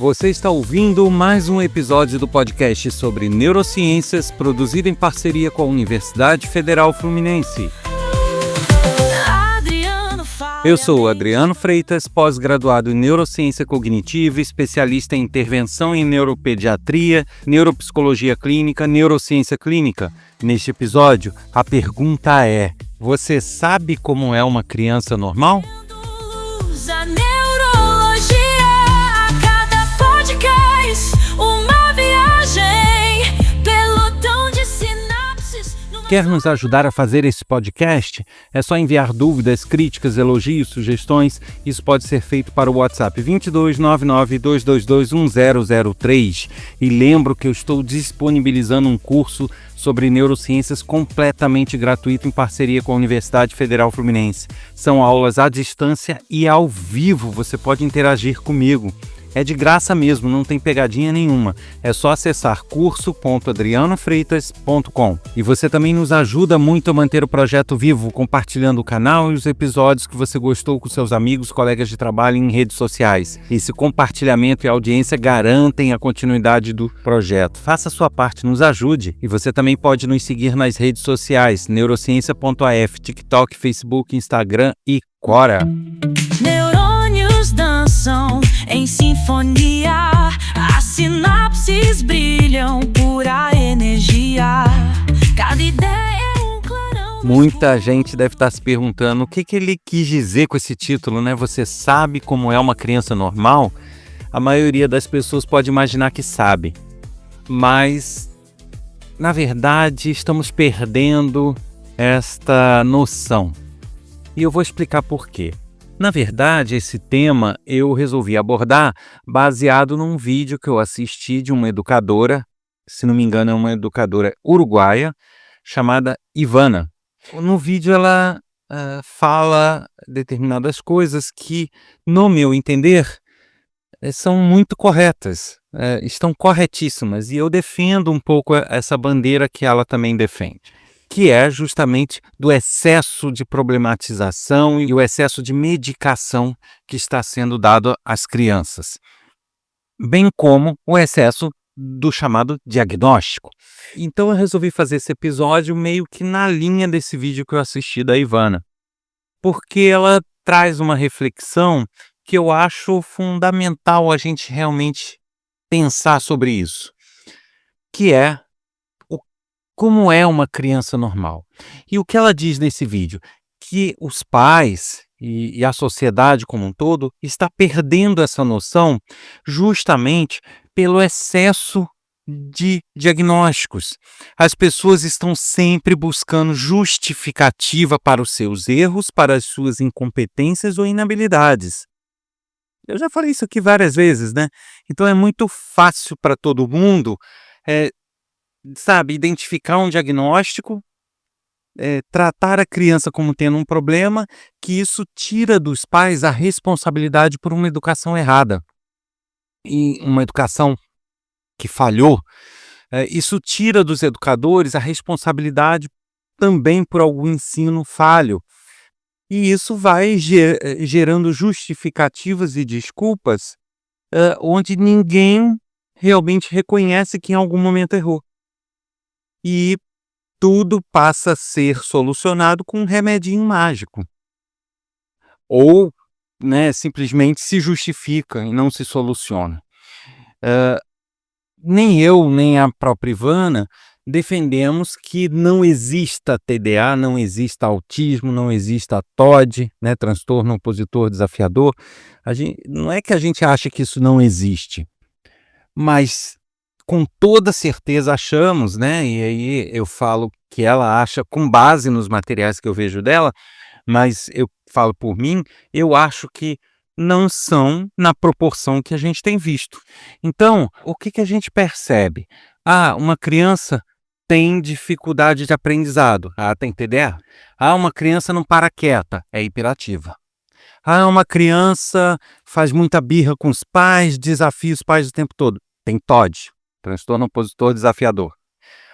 Você está ouvindo mais um episódio do podcast sobre neurociências, produzido em parceria com a Universidade Federal Fluminense. Eu sou Adriano Freitas, pós-graduado em Neurociência Cognitiva, especialista em intervenção em neuropediatria, neuropsicologia clínica, neurociência clínica. Neste episódio, a pergunta é: você sabe como é uma criança normal? Quer nos ajudar a fazer esse podcast? É só enviar dúvidas, críticas, elogios, sugestões. Isso pode ser feito para o WhatsApp 2299-222-1003. E lembro que eu estou disponibilizando um curso sobre neurociências completamente gratuito em parceria com a Universidade Federal Fluminense. São aulas à distância e ao vivo, você pode interagir comigo. É de graça mesmo, não tem pegadinha nenhuma. É só acessar curso.adrianofreitas.com. E você também nos ajuda muito a manter o projeto vivo, compartilhando o canal e os episódios que você gostou com seus amigos, colegas de trabalho em redes sociais. Esse compartilhamento e audiência garantem a continuidade do projeto. Faça a sua parte, nos ajude. E você também pode nos seguir nas redes sociais, neurociência.af, TikTok, Facebook, Instagram e Quora. Neurônios dançam em sinfonia, as sinapses brilham, pura energia. Cada ideia é um clarão. Muita gente deve estar se perguntando o que ele quis dizer com esse título, né? Você sabe como é uma criança normal? A maioria das pessoas pode imaginar que sabe, mas na verdade estamos perdendo esta noção. E eu vou explicar por quê. Na verdade, esse tema eu resolvi abordar baseado num vídeo que eu assisti de uma educadora, se não me engano é uma educadora uruguaia, chamada Ivana. No vídeo ela fala determinadas coisas que, no meu entender, são muito corretas, estão corretíssimas, e eu defendo um pouco essa bandeira que ela também defende, que é justamente do excesso de problematização e o excesso de medicação que está sendo dado às crianças, bem como o excesso do chamado diagnóstico. Então eu resolvi fazer esse episódio meio que na linha desse vídeo que eu assisti da Ivana, porque ela traz uma reflexão que eu acho fundamental a gente realmente pensar sobre isso, que é como é uma criança normal. E o que ela diz nesse vídeo? Que os pais e a sociedade como um todo está perdendo essa noção justamente pelo excesso de diagnósticos. As pessoas estão sempre buscando justificativa para os seus erros, para as suas incompetências ou inabilidades. Eu já falei isso aqui várias vezes, né? Então é muito fácil para todo mundo identificar um diagnóstico, tratar a criança como tendo um problema, que isso tira dos pais a responsabilidade por uma educação errada. E uma educação que falhou, isso tira dos educadores a responsabilidade também por algum ensino falho. E isso vai gerando justificativas e desculpas onde ninguém realmente reconhece que em algum momento errou. E tudo passa a ser solucionado com um remedinho mágico. Ou, simplesmente se justifica e não se soluciona. Nem eu, nem a própria Ivana defendemos que não exista TDA, não exista autismo, não exista TOD, transtorno opositor desafiador. Não é que a gente acha que isso não existe, mas com toda certeza achamos, e aí eu falo que ela acha com base nos materiais que eu vejo dela, mas eu falo por mim, eu acho que não são na proporção que a gente tem visto. Então, o que a gente percebe? Uma criança tem dificuldade de aprendizado, tem TDA. Uma criança não para quieta, é hiperativa. Uma criança faz muita birra com os pais, desafia os pais o tempo todo, tem TOD. Transtorno opositor desafiador.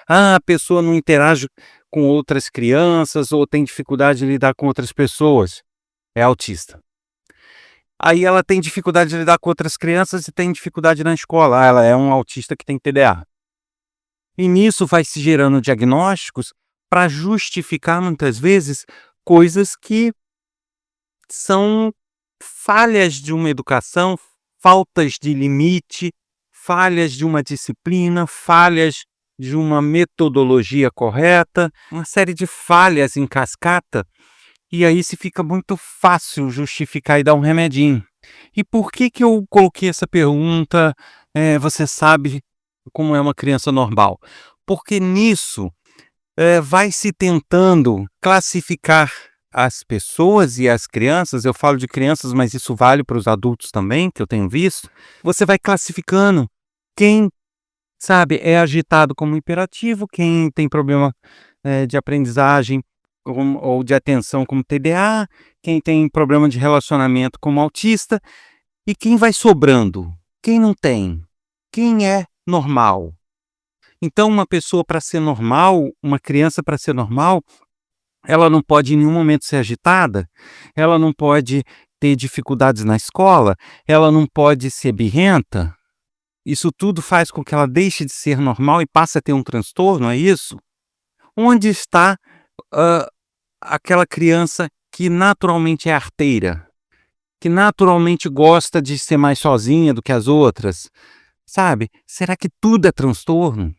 A pessoa não interage com outras crianças ou tem dificuldade de lidar com outras pessoas. É autista. Aí ela tem dificuldade de lidar com outras crianças e tem dificuldade na escola. Ela é um autista que tem TDA. E nisso vai se gerando diagnósticos para justificar muitas vezes coisas que são falhas de uma educação, faltas de limite, falhas de uma disciplina, falhas de uma metodologia correta, uma série de falhas em cascata, e aí se fica muito fácil justificar e dar um remedinho. E por que que eu coloquei essa pergunta, você sabe como é uma criança normal? Porque nisso vai se tentando classificar as pessoas e as crianças. Eu falo de crianças, mas isso vale para os adultos também, que eu tenho visto. Você vai classificando quem, sabe, é agitado como hiperativo, quem tem problema de aprendizagem ou de atenção como TDA, quem tem problema de relacionamento como autista, e quem vai sobrando, quem não tem, quem é normal. Então, uma pessoa para ser normal, uma criança para ser normal, ela não pode em nenhum momento ser agitada, ela não pode ter dificuldades na escola, ela não pode ser birrenta. Isso tudo faz com que ela deixe de ser normal e passe a ter um transtorno, é isso? Onde está aquela criança que naturalmente é arteira, que naturalmente gosta de ser mais sozinha do que as outras, sabe? Será que tudo é transtorno?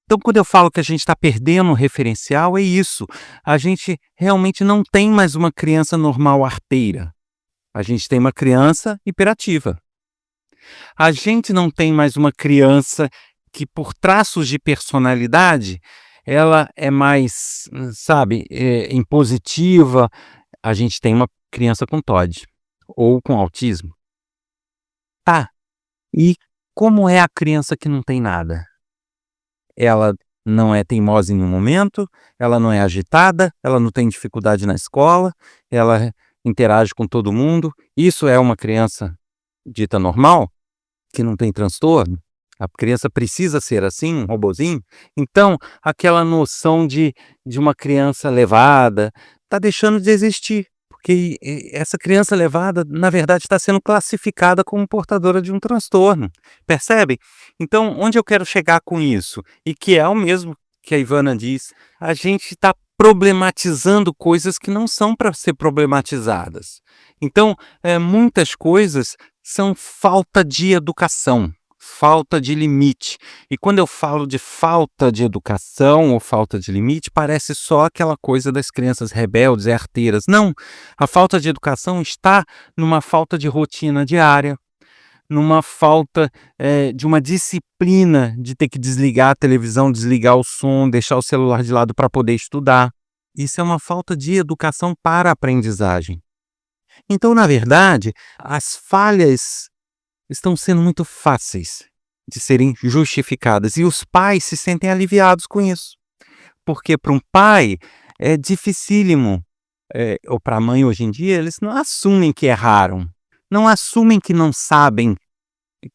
Então, quando eu falo que a gente está perdendo o referencial, é isso. A gente realmente não tem mais uma criança normal arteira. A gente tem uma criança hiperativa. A gente não tem mais uma criança que, por traços de personalidade, ela é mais, sabe, impositiva. A gente tem uma criança com TOD ou com autismo. Tá, e como é a criança que não tem nada? Ela não é teimosa em nenhum momento, ela não é agitada, ela não tem dificuldade na escola, ela interage com todo mundo. Isso é uma criança dita normal, que não tem transtorno? A criança precisa ser assim, um robozinho? Então, aquela noção de uma criança levada está deixando de existir, porque essa criança levada, na verdade, está sendo classificada como portadora de um transtorno. Percebe? Então, onde eu quero chegar com isso? E que é o mesmo que a Ivana diz, a gente está problematizando coisas que não são para ser problematizadas. Então, muitas coisas são falta de educação, falta de limite. E quando eu falo de falta de educação ou falta de limite, parece só aquela coisa das crianças rebeldes e arteiras. Não, a falta de educação está numa falta de rotina diária, numa falta de uma disciplina de ter que desligar a televisão, desligar o som, deixar o celular de lado para poder estudar. Isso é uma falta de educação para a aprendizagem. Então, na verdade, as falhas estão sendo muito fáceis de serem justificadas e os pais se sentem aliviados com isso. Porque para um pai é dificílimo, ou para a mãe hoje em dia, eles não assumem que erraram, não assumem que não sabem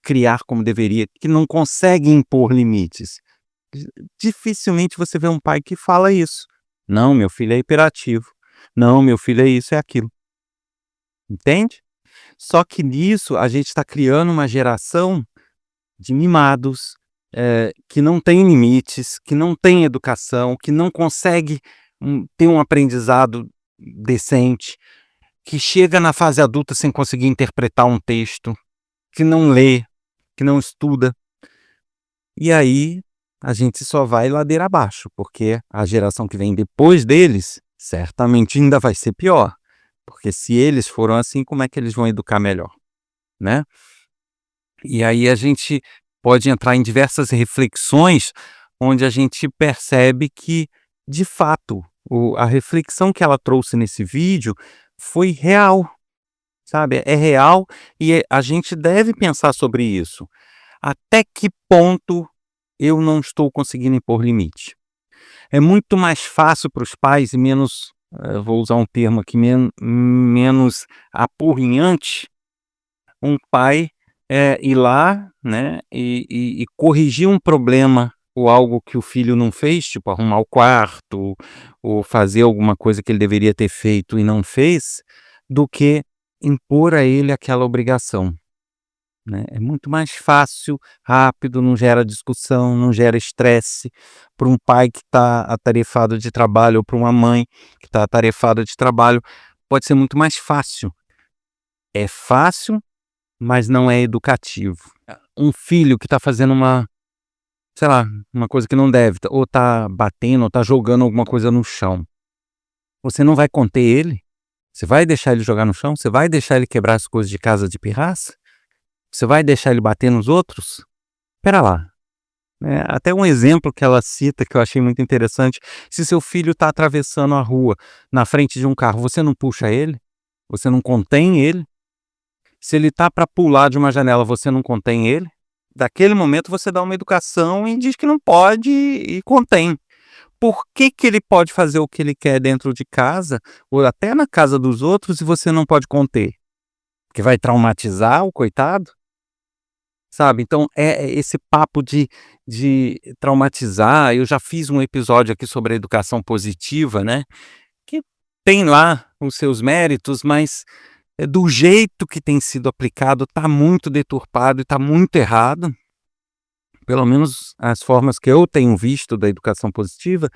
criar como deveria, que não conseguem impor limites. Dificilmente você vê um pai que fala isso. Não, meu filho é hiperativo. Não, meu filho é isso, é aquilo. Entende? Só que nisso a gente está criando uma geração de mimados, que não tem limites, que não tem educação, que não consegue ter um aprendizado decente, que chega na fase adulta sem conseguir interpretar um texto, que não lê, que não estuda. E aí a gente só vai ladeira abaixo, porque a geração que vem depois deles certamente ainda vai ser pior. Porque se eles foram assim, como é que eles vão educar melhor, né? E aí a gente pode entrar em diversas reflexões onde a gente percebe que, de fato, a reflexão que ela trouxe nesse vídeo foi real, sabe? É real e a gente deve pensar sobre isso. Até que ponto eu não estou conseguindo impor limite? É muito mais fácil para os pais e menos, vou usar um termo aqui, menos apurrinhante, um pai ir lá, né, e corrigir um problema ou algo que o filho não fez, tipo arrumar o quarto ou fazer alguma coisa que ele deveria ter feito e não fez, do que impor a ele aquela obrigação, né. É muito mais fácil, rápido, não gera discussão, não gera estresse, para um pai que está atarefado de trabalho ou para uma mãe que está atarefada de trabalho, pode ser muito mais fácil. É fácil, mas não é educativo. Um filho que está fazendo sei lá, uma coisa que não deve, ou tá batendo, ou tá jogando alguma coisa no chão. Você não vai conter ele? Você vai deixar ele jogar no chão? Você vai deixar ele quebrar as coisas de casa de pirraça? Você vai deixar ele bater nos outros? Espera lá. Até um exemplo que ela cita que eu achei muito interessante: se seu filho está atravessando a rua na frente de um carro, você não puxa ele? Você não contém ele? Se ele está para pular de uma janela, você não contém ele? Daquele momento você dá uma educação e diz que não pode e contém. Por que que ele pode fazer o que ele quer dentro de casa, ou até na casa dos outros, e você não pode conter? Porque vai traumatizar o coitado? Sabe, então é esse papo de traumatizar. Eu já fiz um episódio aqui sobre a educação positiva, né, que tem lá os seus méritos, mas, do jeito que tem sido aplicado, tá muito deturpado e tá muito errado. Pelo menos as formas que eu tenho visto da educação positiva,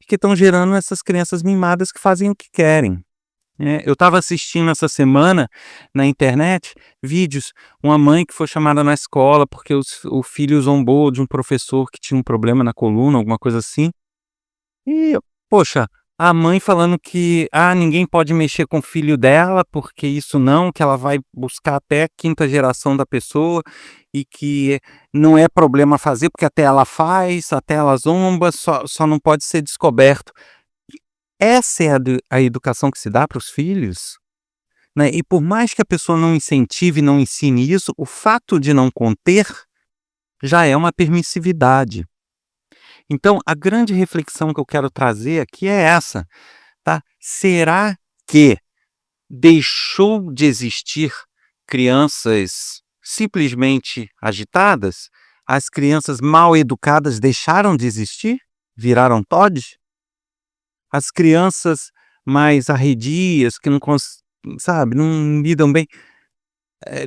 que estão gerando essas crianças mimadas que fazem o que querem. Eu estava assistindo essa semana na internet vídeos, uma mãe que foi chamada na escola porque o filho zombou de um professor que tinha um problema na coluna, alguma coisa assim. E, poxa, a mãe falando que ninguém pode mexer com o filho dela, porque isso não, que ela vai buscar até a quinta geração da pessoa e que não é problema fazer, porque até ela faz, até ela zomba, só não pode ser descoberto. Essa é a educação que se dá para os filhos, né? E por mais que a pessoa não incentive, não ensine isso, o fato de não conter já é uma permissividade. Então, a grande reflexão que eu quero trazer aqui é essa, tá? Será que deixou de existir crianças simplesmente agitadas? As crianças mal educadas deixaram de existir? Viraram TOD? As crianças mais arredias, que não sabe, não lidam bem,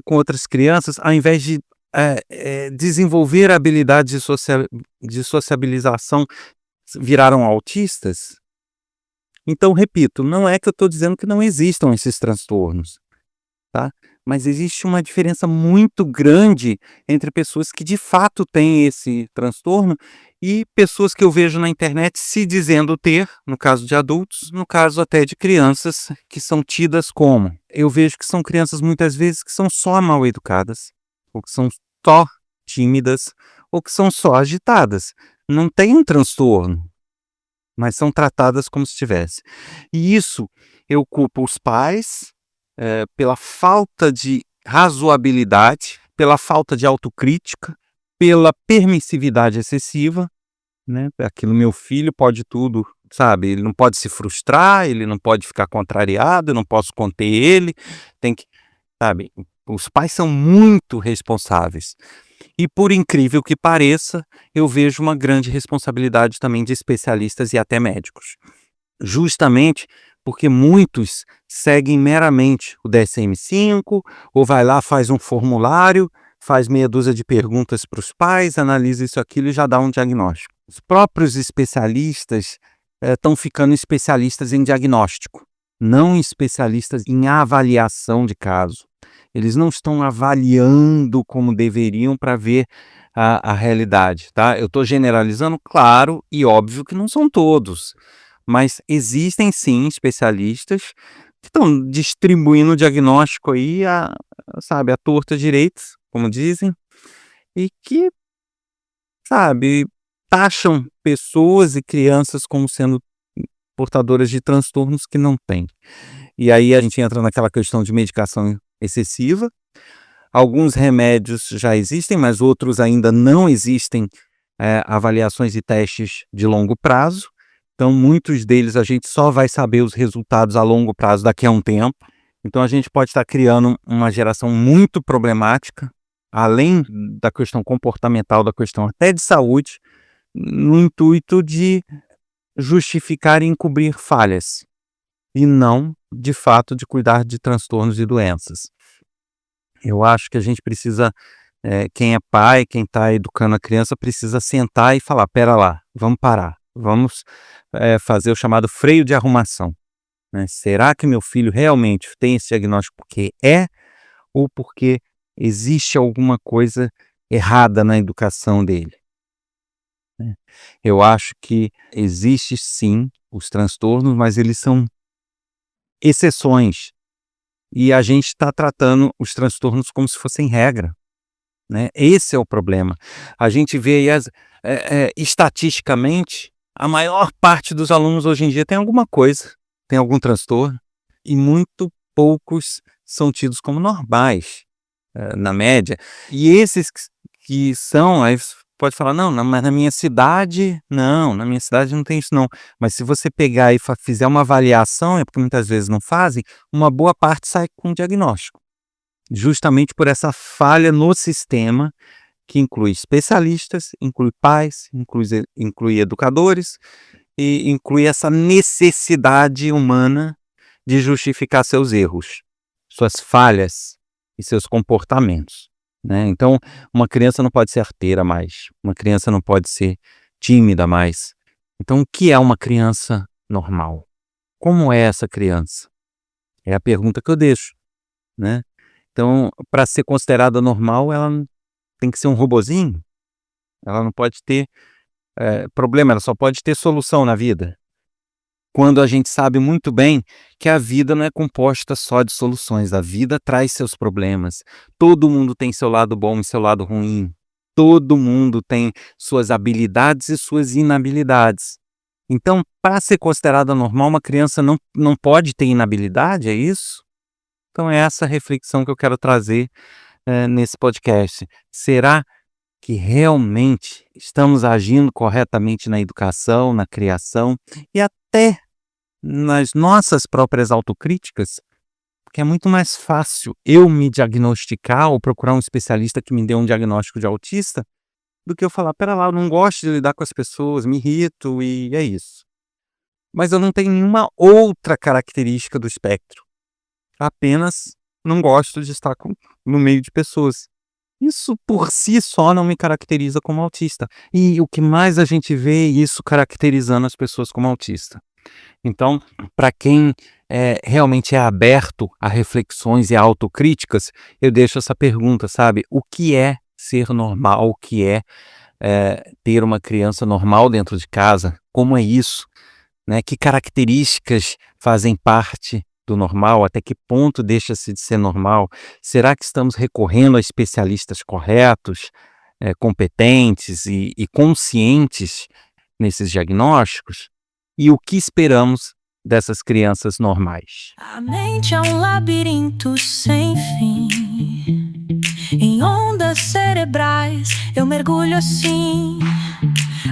com outras crianças, ao invés de, desenvolver a habilidade de sociabilização, viraram autistas? Então, repito, não é que eu estou dizendo que não existam esses transtornos, tá? Mas existe uma diferença muito grande entre pessoas que de fato têm esse transtorno e pessoas que eu vejo na internet se dizendo ter, no caso de adultos, no caso até de crianças que são tidas como. Eu vejo que são crianças muitas vezes que são só mal educadas, ou que são só tímidas, ou que são só agitadas. Não tem um transtorno, mas são tratadas como se tivesse. E isso eu culpo os pais, pela falta de razoabilidade, pela falta de autocrítica, pela permissividade excessiva, né? Aquilo, meu filho pode tudo, sabe? Ele não pode se frustrar, ele não pode ficar contrariado, eu não posso conter ele, tem que, sabe? Os pais são muito responsáveis. E por incrível que pareça, eu vejo uma grande responsabilidade também de especialistas e até médicos. Justamente porque muitos seguem meramente o DSM-5, ou vai lá, faz um formulário, faz meia dúzia de perguntas para os pais, analisa isso, aquilo e já dá um diagnóstico. Os próprios especialistas estão ficando especialistas em diagnóstico, não especialistas em avaliação de caso. Eles não estão avaliando como deveriam para ver a realidade, tá? Eu estou generalizando, claro, e óbvio que não são todos, mas existem sim especialistas que estão distribuindo o diagnóstico aí, sabe, à torta direita, como dizem, e que, sabe, taxam pessoas e crianças como sendo portadoras de transtornos que não têm. E aí a gente entra naquela questão de medicação excessiva. Alguns remédios já existem, mas outros ainda não existem avaliações e testes de longo prazo. Então, muitos deles a gente só vai saber os resultados a longo prazo daqui a um tempo. Então, a gente pode estar criando uma geração muito problemática, além da questão comportamental, da questão até de saúde, no intuito de justificar e encobrir falhas. e não, de fato, de cuidar de transtornos e doenças. Eu acho que a gente precisa, quem é pai, quem está educando a criança, precisa sentar e falar: pera lá, vamos parar, vamos fazer o chamado freio de arrumação, né? Será que meu filho realmente tem esse diagnóstico porque ou porque existe alguma coisa errada na educação dele, né? Eu acho que existe sim os transtornos, mas eles são exceções. E a gente está tratando os transtornos como se fossem regra, né? Esse é o problema. A gente vê aí, estatisticamente, a maior parte dos alunos hoje em dia tem alguma coisa, tem algum transtorno, e muito poucos são tidos como normais, na média. E esses que são, aí você pode falar: não, mas na minha cidade não tem isso não. Mas se você pegar e fizer uma avaliação, porque muitas vezes não fazem, uma boa parte sai com diagnóstico. Justamente por essa falha no sistema, que inclui especialistas, inclui pais, inclui educadores, e inclui essa necessidade humana de justificar seus erros, suas falhas e seus comportamentos, né? Então, uma criança não pode ser arteira mais, uma criança não pode ser tímida mais. Então, o que é uma criança normal? Como é essa criança? É a pergunta que eu deixo, né? Então, para ser considerada normal, ela tem que ser um robozinho? Ela não pode ter problema, ela só pode ter solução na vida. Quando a gente sabe muito bem que a vida não é composta só de soluções, a vida traz seus problemas. Todo mundo tem seu lado bom e seu lado ruim. Todo mundo tem suas habilidades e suas inabilidades. Então, para ser considerada normal, uma criança não pode ter inabilidade, é isso? Então, é essa reflexão que eu quero trazer nesse podcast. Será que realmente estamos agindo corretamente na educação, na criação e até nas nossas próprias autocríticas? Porque é muito mais fácil eu me diagnosticar ou procurar um especialista que me dê um diagnóstico de autista do que eu falar: pera lá, eu não gosto de lidar com as pessoas, me irrito e é isso. Mas eu não tenho nenhuma outra característica do espectro. Apenas não gosto de estar no meio de pessoas. Isso por si só não me caracteriza como autista. E o que mais a gente vê é isso caracterizando as pessoas como autista. Então, para quem realmente é aberto a reflexões e a autocríticas, eu deixo essa pergunta, sabe? O que é ser normal? O que é ter uma criança normal dentro de casa? Como é isso, né? Que características fazem parte do normal? Até que ponto deixa-se de ser normal? Será que estamos recorrendo a especialistas corretos, competentes e conscientes nesses diagnósticos? E o que esperamos dessas crianças normais? A mente é um labirinto sem fim. Em ondas cerebrais eu mergulho assim.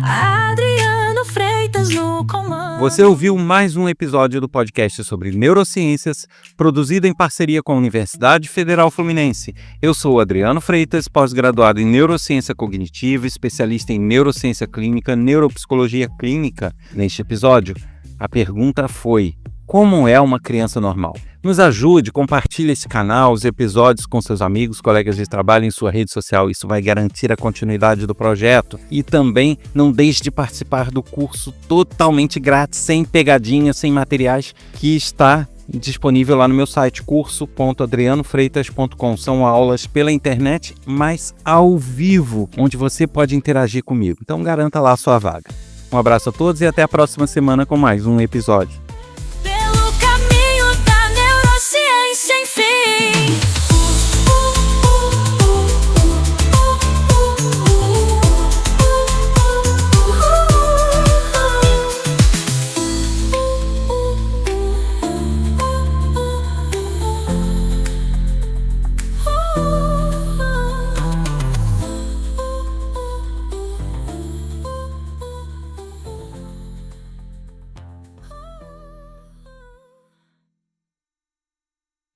Adriano Freitas no comando. Você ouviu mais um episódio do podcast sobre neurociências, produzido em parceria com a Universidade Federal Fluminense. Eu sou Adriano Freitas, pós-graduado em neurociência cognitiva, especialista em neurociência clínica, neuropsicologia clínica. Neste episódio, a pergunta foi: como é uma criança normal? Nos ajude, compartilhe esse canal, os episódios com seus amigos, colegas de trabalho em sua rede social. Isso vai garantir a continuidade do projeto. E também não deixe de participar do curso totalmente grátis, sem pegadinhas, sem materiais, que está disponível lá no meu site, curso.adrianofreitas.com. São aulas pela internet, mas ao vivo, onde você pode interagir comigo. Então garanta lá a sua vaga. Um abraço a todos e até a próxima semana com mais um episódio.